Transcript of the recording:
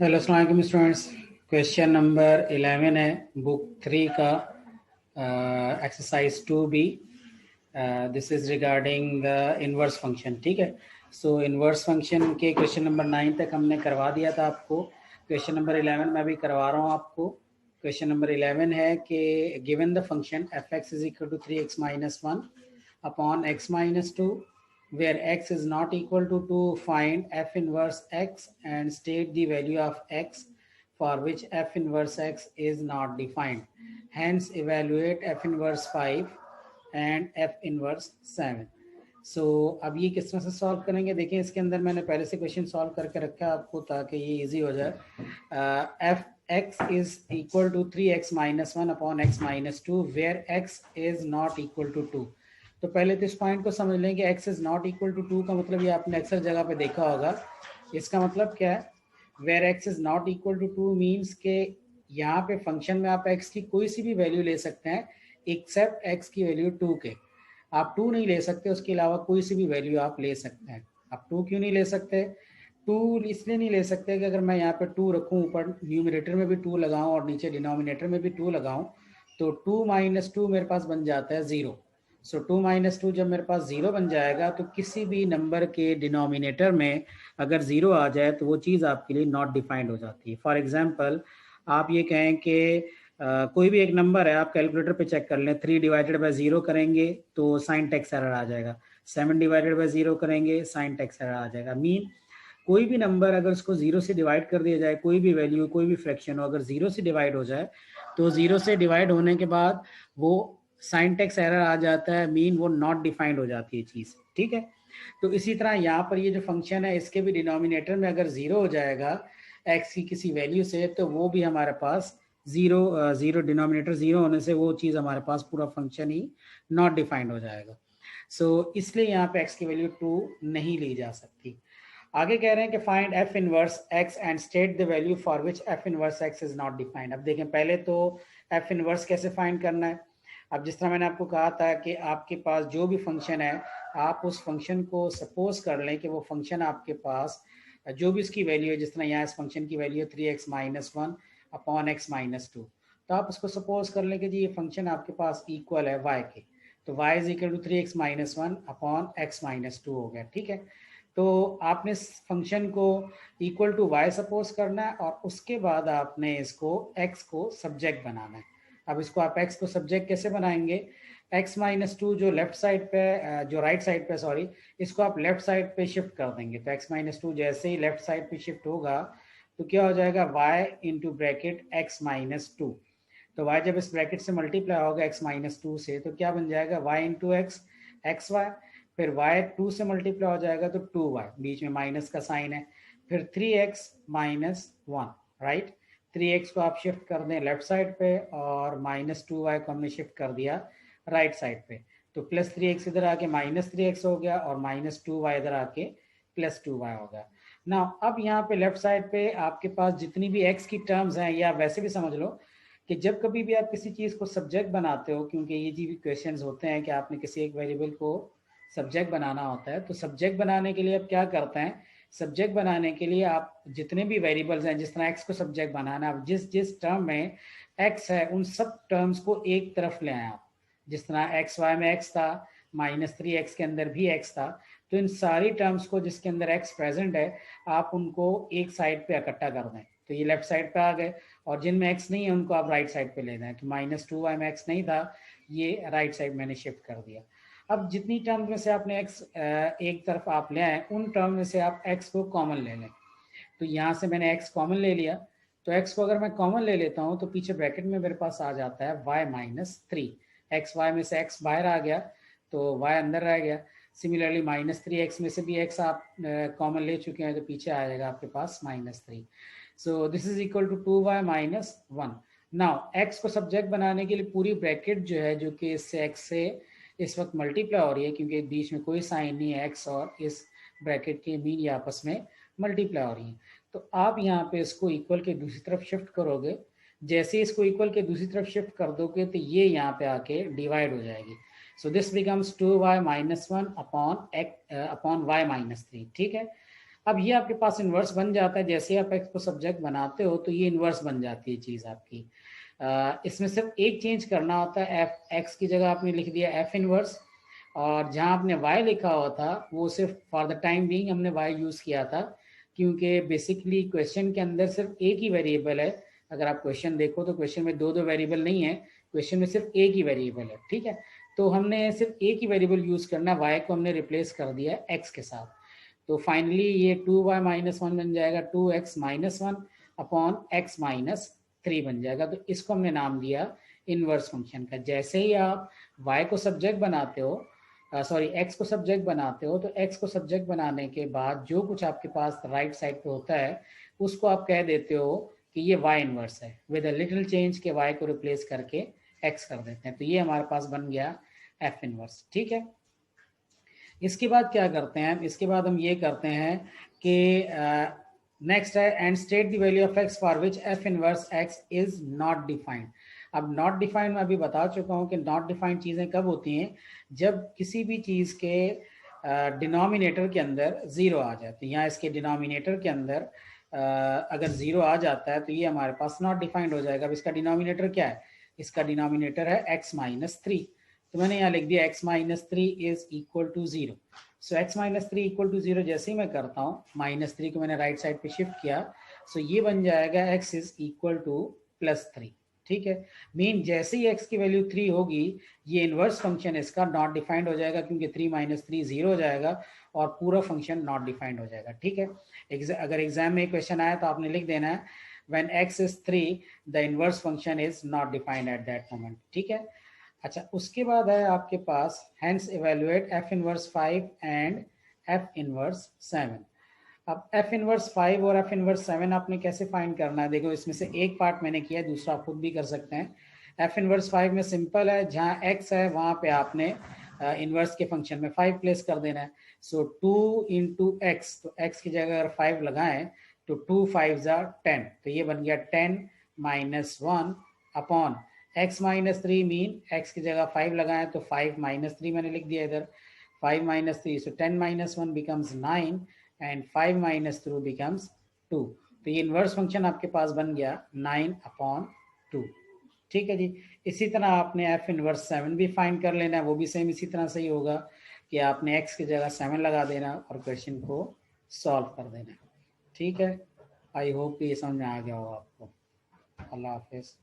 Hello अस्सलाम वालेकुम students. Question number 11 है बुक 3 का exercise 2B। This is regarding inverse function. ठीक है, सो इनवर्स फंक्शन के क्वेश्चन नंबर 9 तक हमने करवा दिया था आपको। क्वेश्चन नंबर 11 मैं भी करवा रहा हूँ आपको। क्वेश्चन नंबर 11 है कि given the function F X is equal to 3x minus 1 upon x minus 2 where x is not equal to 2, find f inverse x and state the value of x for which f inverse x is not defined. Hence, evaluate f inverse 5 and f inverse 7. सो अब ये किस तरह से solve करेंगे, देखिए इसके अंदर मैंने पहले से क्वेश्चन सॉल्व करके रखा है आपको ताकि ये इजी हो जाए। F X is equal to 3x minus 1 upon x minus 2 where x is not equal to 2। तो पहले तो इस पॉइंट को समझ लें कि x is not equal to 2 का मतलब ये आपने अक्सर जगह पे देखा होगा। इसका मतलब क्या है, where x is not equal to 2 means के यहाँ पे फंक्शन में आप x की कोई सी भी वैल्यू ले सकते हैं एक्सेप्ट x की वैल्यू 2 के। आप 2 नहीं ले सकते, उसके अलावा कोई सी भी वैल्यू आप ले सकते हैं। आप 2 क्यों नहीं ले सकते? 2 इसलिए नहीं ले सकते कि अगर मैं यहाँ पे 2 रखूँ, ऊपर न्यूमरेटर में भी 2 लगाऊं और नीचे डिनोमिनेटर में भी 2 लगाऊं, तो 2 माइनस 2 मेरे पास बन जाता है 0। सो 2 माइनस 2 जब मेरे पास 0 बन जाएगा तो किसी भी नंबर के डिनोमिनेटर में अगर 0 आ जाए तो वो चीज़ आपके लिए नॉट डिफाइंड हो जाती है। फॉर एग्जाम्पल आप ये कहें कि कोई भी एक नंबर है, आप कैलकुलेटर पे चेक कर लें, 3 डिवाइडेड बाय 0 करेंगे तो साइन टेक्स एरर आ जाएगा, 7 डिवाइडेड बाय 0 करेंगे साइन टेक्स एरर आ जाएगा। मीन कोई भी नंबर अगर उसको 0 से डिवाइड कर दिया जाए, कोई भी वैल्यू कोई भी फ्रैक्शन हो अगर 0 से डिवाइड हो जाए तो 0 से डिवाइड होने के बाद वो साइन टेक्स एरर आ जाता है, मीन वो नॉट डिफाइंड हो जाती है चीज़। ठीक है, तो इसी तरह यहाँ पर ये जो फंक्शन है इसके भी डिनोमिनेटर में अगर 0 हो जाएगा एक्स की किसी वैल्यू से तो वो भी हमारे पास जीरो डिनोमिनेटर 0 होने से वो चीज़ हमारे पास पूरा फंक्शन ही नॉट डिफाइंड हो जाएगा। सो इसलिए यहाँ पे x की वैल्यू 2 नहीं ली जा सकती। आगे कह रहे हैं कि find F inverse x and state the value for which F inverse x is not defined. अब देखें पहले तो एफ इनवर्स कैसे फाइंड करना है। अब जिस तरह मैंने आपको कहा था कि आपके पास जो भी फंक्शन है आप उस फंक्शन को सपोज कर लें कि वो फंक्शन आपके पास जो भी इसकी वैल्यू है, जिस तरह यहाँ इस फंक्शन की वैल्यू है 3x minus 1 upon x minus 2, तो आप उसको सपोज कर लें कि जी ये फंक्शन आपके पास इक्वल है y के, तो y is equal to 3x minus 1 upon x minus 2 हो गया। ठीक है, तो आपने इस फंक्शन को इक्वल टू y सपोज करना है और उसके बाद आपने इसको x को सब्जेक्ट बनाना है। अब इसको आप x को सब्जेक्ट कैसे बनाएंगे, x माइनस 2 जो लेफ्ट साइड पे जो राइट साइड पे सॉरी, इसको आप लेफ्ट साइड पे शिफ्ट कर देंगे। तो x माइनस 2 जैसे ही लेफ्ट साइड पे शिफ्ट होगा तो क्या हो जाएगा, y into bracket x minus 2। तो y जब इस ब्रैकेट से मल्टीप्लाई होगा x माइनस 2 से तो क्या बन जाएगा, y into x x y, फिर y 2 से मल्टीप्लाई हो जाएगा तो 2y, बीच में माइनस का साइन है, फिर 3x माइनस 1, राइट। 3x को आप शिफ्ट कर दें लेफ्ट साइड पे और माइनस 2y को हमने शिफ्ट कर दिया राइट साइड पे, तो प्लस 3x इधर आके माइनस 3x हो गया और माइनस 2y इधर आके प्लस 2y हो गया ना। अब यहाँ पे लेफ्ट साइड पे आपके पास जितनी भी x की टर्म्स हैं, या वैसे भी समझ लो कि जब कभी भी आप किसी चीज़ को सब्जेक्ट बनाते हो, क्योंकि ये जी भी क्वेश्चंस होते हैं कि आपने किसी एक वेरिएबल को सब्जेक्ट बनाना होता है, तो सब्जेक्ट बनाने के लिए आप क्या करते हैं, सब्जेक्ट बनाने के लिए आप जितने भी वेरिएबल्स हैं, जिस तरह एक्स को सब्जेक्ट बनाना है, जिस जिस टर्म में एक्स है उन सब टर्म्स को एक तरफ ले आए आप। जिस तरह एक्स वाई में एक्स था, माइनस 3x के अंदर भी एक्स था, तो इन सारी टर्म्स को जिसके अंदर एक्स प्रेजेंट है आप उनको एक साइड पे इकट्ठा कर दें, तो ये लेफ्ट साइड पे आ गए, और जिनमें एक्स नहीं है उनको आप राइट साइड पे ले दें। तो माइनस 2y में एक्स नहीं था, ये राइट साइड मैंने शिफ्ट कर दिया। अब जितनी टर्म में से आपने x एक तरफ आप ले आए, उन टर्म में से आप x को कॉमन ले लें। तो यहाँ से मैंने x कॉमन ले लिया, तो x को अगर मैं कॉमन ले लेता हूँ तो पीछे ब्रैकेट में मेरे पास आ जाता है y माइनस 3। एक्स वाई में से x बाहर आ गया तो y अंदर रह गया। सिमिलरली माइनस 3x में से भी x आप कॉमन ले चुके हैं तो पीछे आ जाएगा आपके पास minus 3। So this is equal to 2y minus 1। Now x को सब्जेक्ट बनाने के लिए पूरी ब्रैकेट जो है, जो कि इससे x से इस वक्त मल्टीप्लाई हो रही है क्योंकि बीच में कोई साइन नहीं है, x और इस ब्रैकेट के मीन ये आपस में मल्टीप्लाई हो रही है, तो आप यहाँ पे इसको इक्वल के दूसरी तरफ शिफ्ट करोगे। जैसे इसको इक्वल के दूसरी तरफ शिफ्ट कर दोगे तो ये यहाँ पे आके डिवाइड हो जाएगी। So this becomes 2y minus 1 upon y minus 3। ठीक है, अब ये आपके पास इन्वर्स बन जाता है, जैसे आप एक्स को सब्जेक्ट बनाते हो तो ये इन्वर्स बन जाती है चीज़ आपकी। इसमें सिर्फ एक चेंज करना होता है, एफ एक्स की जगह आपने लिख दिया एफ इन्वर्स, और जहाँ आपने वाई लिखा हुआ था वो सिर्फ फॉर द टाइम बीइंग हमने वाई यूज़ किया था, क्योंकि बेसिकली क्वेश्चन के अंदर सिर्फ एक ही वेरिएबल है। अगर आप क्वेश्चन देखो तो क्वेश्चन में दो दो वेरिएबल नहीं है, क्वेश्चन में सिर्फ एक ही वेरिएबल है, ठीक है। तो हमने सिर्फ एक ही वेरिएबल यूज़ करना, वाई को हमने रिप्लेस कर दिया एक्स के साथ। तो फाइनली ये 2y-1 बन जाएगा 2x-1 अपॉन x-3 बन जाएगा। तो इसको हमने नाम दिया इनवर्स फंक्शन का। जैसे ही आप y को सब्जेक्ट बनाते हो, सॉरी x को सब्जेक्ट बनाते हो, तो x को सब्जेक्ट बनाने के बाद जो कुछ आपके पास राइट साइड पे होता है उसको आप कह देते हो कि ये y इनवर्स है, विद अ लिटिल चेंज के y को रिप्लेस करके x कर देते हैं। तो ये हमारे पास बन गया f इनवर्स, ठीक है। इसके बाद क्या करते हैं, इसके बाद हम ये करते हैं कि नेक्स्ट है and state the value of x for which F inverse x is not defined. अब नॉट डिफाइंड मैं अभी बता चुका हूँ कि नॉट डिफाइंड चीज़ें कब होती हैं, जब किसी भी चीज़ के डिनोमिनेटर के अंदर ज़ीरो आ जाती है। यहाँ इसके डिनोमिनेटर के अंदर अगर ज़ीरो आ जाता है तो ये हमारे पास नॉट डिफाइंड हो जाएगा। अब इसका डिनोमिनेटर क्या है, इसका डिनोमिनेटर है x-3, तो मैंने यहाँ लिख दिया x-3 is equal to 0। So x-3 equal to 0 जैसे ही मैं करता हूँ, -3 को मैंने राइट साइड पे शिफ्ट किया, सो ये बन जाएगा x इज इक्वल टू +3, ठीक है। मीन जैसे ही x की वैल्यू 3 होगी, ये इनवर्स फंक्शन इसका नॉट डिफाइंड हो जाएगा, क्योंकि 3 - 3 0 हो जाएगा और पूरा फंक्शन नॉट डिफाइंड हो जाएगा, ठीक है। अगर एग्जाम में क्वेश्चन आया तो आपने लिख देना है when x is 3 the inverse function is not defined at that moment, ठीक है। अच्छा, उसके बाद है आपके पास hence evaluate f inverse 5 and f inverse 7। अब f inverse 5 और f inverse 7 आपने कैसे फाइंड करना है, देखो इसमें से एक पार्ट मैंने किया, दूसरा आप खुद भी कर सकते हैं। f inverse 5 में सिंपल है, जहाँ x है वहाँ पे आपने इनवर्स के फंक्शन में 5 प्लेस कर देना है। सो 2 इंटू एक्स, तो x की जगह अगर 5 लगाएं तो 2 5 10, तो ये बन गया 10 - 1 अपॉन x-3 मीन x की जगह 5 लगाएं तो 5 - 3 मैंने लिख दिया इधर, 5 - 3, सो 10 - 1 becomes 9 एंड 5 - 3 becomes 2। तो ये इनवर्स फंक्शन आपके पास बन गया 9/2, ठीक है जी। इसी तरह आपने f इनवर्स 7 भी फाइंड कर लेना है, वो भी सेम इसी तरह से ही होगा कि आपने x की जगह 7 लगा देना और क्वेश्चन को सॉल्व कर देना, ठीक है। आई होप ये समझ में आ गया हो आपको। अल्लाह हाफिज़।